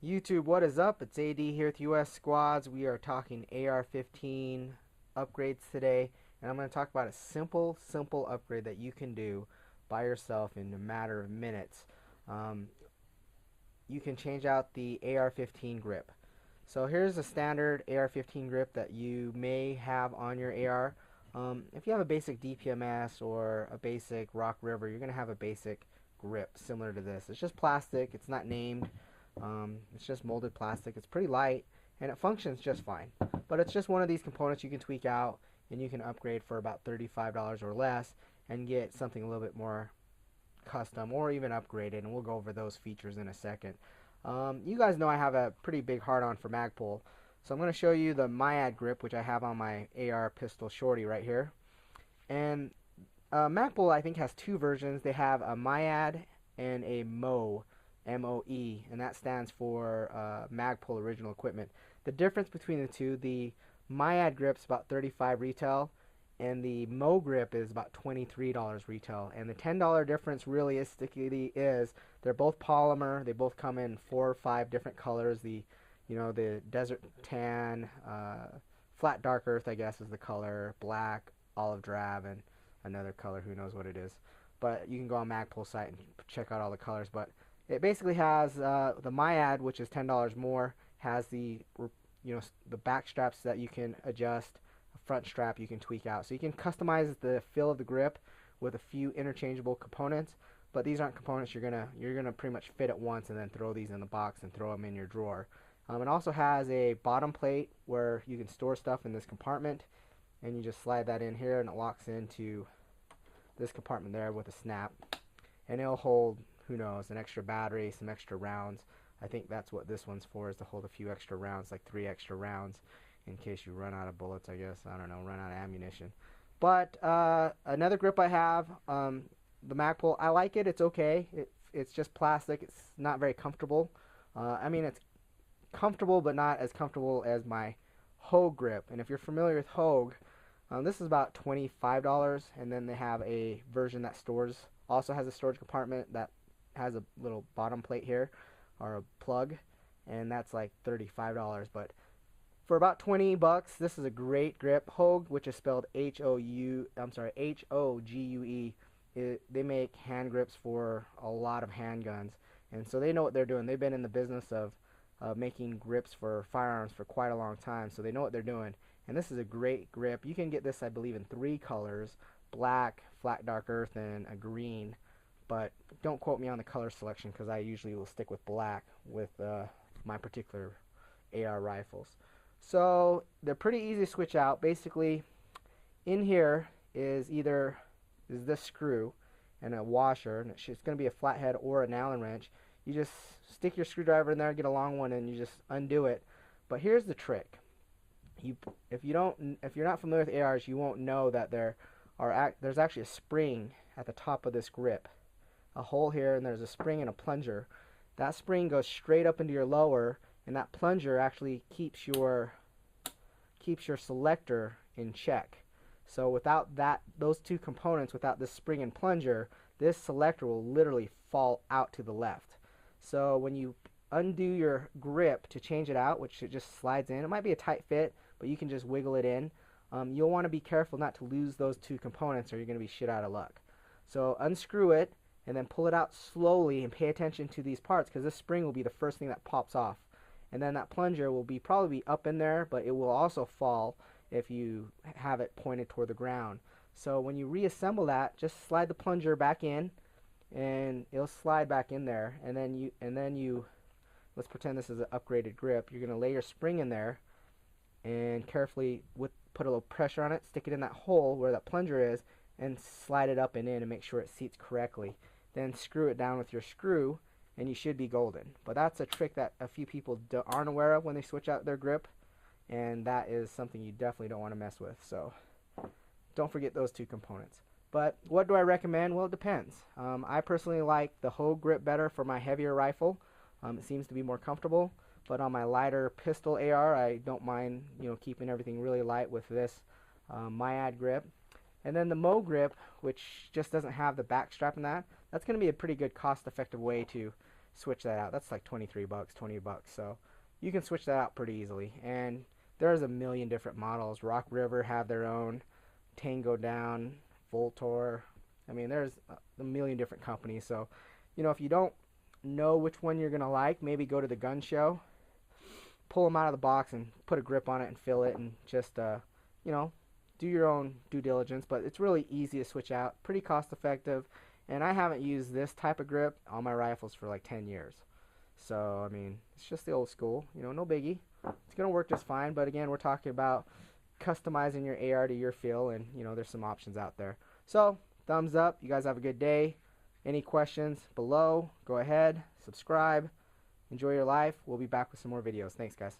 YouTube, what is up? It's AD here with US Squads. We are talking AR-15 upgrades today, and I'm going to talk about a simple upgrade that you can do by yourself in a matter of minutes. You can change out the AR-15 grip. So here's a standard AR-15 grip that you may have on your AR. If you have a basic DPMS or a basic Rock River, you're going to have a basic grip similar to this. It's just plastic. It's not named. It's just molded plastic. It's pretty light and it functions just fine. But it's just one of these components you can tweak out and you can upgrade for about $35 or less and get something a little bit more custom or even upgraded, and we'll go over those features in a second. You guys know I have a pretty big hard on for Magpul, so I'm going to show you the Myad grip, which I have on my AR pistol shorty right here. And Magpul, I think, has two versions. They have a Myad and a MOE, M-O-E, and that stands for Magpul Original Equipment. The difference between the two, the Myad grip's about $35 retail, and the MOE grip is about $23 retail. And the $10 difference realistically is they're both polymer. They both come in 4 or 5 different colors. The desert tan, flat dark earth, I guess, is the color, black, olive drab, and another color, who knows what it is. But you can go on Magpul site and check out all the colors. But it basically has the Myad, which is $10 more, has the the back straps that you can adjust, a front strap you can tweak out. So you can customize the feel of the grip with a few interchangeable components, but these aren't components you're gonna pretty much fit at once and then throw these in the box and throw them in your drawer. It also has a bottom plate where you can store stuff in this compartment, and you just slide that in here and it locks into this compartment there with a snap, and it'll hold, who knows, an extra battery, some extra rounds. I think that's what this one's for, is to hold a few extra rounds, like 3 extra rounds in case you run out of bullets, I guess. I don't know, run out of ammunition. But another grip I have, the Magpul, I like it. It's okay. It's just plastic. It's not very comfortable. I mean, it's comfortable, but not as comfortable as my Hogue grip. And if you're familiar with Hogue, this is about $25, and then they have a version that also has a storage compartment that has a little bottom plate here, or a plug, and that's like $35. But for about 20 bucks, this is a great grip. Hogue, which is spelled H-O-G-U-E. They make hand grips for a lot of handguns, and so they know what they're doing. They've been in the business of making grips for firearms for quite a long time, so they know what they're doing. And this is a great grip. You can get this, I believe, in 3 colors: black, flat dark earth, and a green. But don't quote me on the color selection, because I usually will stick with black with my particular AR rifles. So they're pretty easy to switch out. Basically, in here is this screw and a washer, and it's going to be a flathead or an Allen wrench. You just stick your screwdriver in there, get a long one, and you just undo it. But here's the trick. If you're not familiar with ARs, you won't know that there's actually a spring at the top of this grip. A hole here, and there's a spring and a plunger. That spring goes straight up into your lower, and that plunger actually keeps your selector in check. So without those two components, without this spring and plunger, this selector will literally fall out to the left. So when you undo your grip to change it out, which it just slides in, it might be a tight fit, but you can just wiggle it in. You'll want to be careful not to lose those two components, or you're going to be shit out of luck. So unscrew it and then pull it out slowly, and pay attention to these parts, because this spring will be the first thing that pops off, and then that plunger will probably be up in there, but it will also fall if you have it pointed toward the ground. So when you reassemble that, just slide the plunger back in, and it'll slide back in there, and then you let's pretend this is an upgraded grip. You're going to lay your spring in there and carefully put a little pressure on it, stick it in that hole where that plunger is, and slide it up and in and make sure it seats correctly. Then screw it down with your screw, and you should be golden. But that's a trick that a few people aren't aware of when they switch out their grip, and that is something you definitely don't want to mess with. So don't forget those two components. But what do I recommend? Well, it depends. I personally like the Hogue grip better for my heavier rifle. It seems to be more comfortable. But on my lighter pistol AR, I don't mind keeping everything really light with this Myad grip. And then the MOE grip, which just doesn't have the back strap in that's going to be a pretty good cost-effective way to switch that out. That's like 23 bucks, 20 bucks. So you can switch that out pretty easily. And there's a million different models. Rock River have their own, Tango Down, Voltor. I mean, there's a million different companies. So, you know, if you don't know which one you're going to like, maybe go to the gun show, pull them out of the box and put a grip on it and fill it, and just, you know, do your own due diligence. But it's really easy to switch out, pretty cost effective. And I haven't used this type of grip on my rifles for like 10 years. So, I mean, it's just the old school, you know, no biggie. It's going to work just fine. But again, we're talking about customizing your AR to your feel, and, you know, there's some options out there. So, thumbs up. You guys have a good day. Any questions below, go ahead, subscribe, enjoy your life. We'll be back with some more videos. Thanks, guys.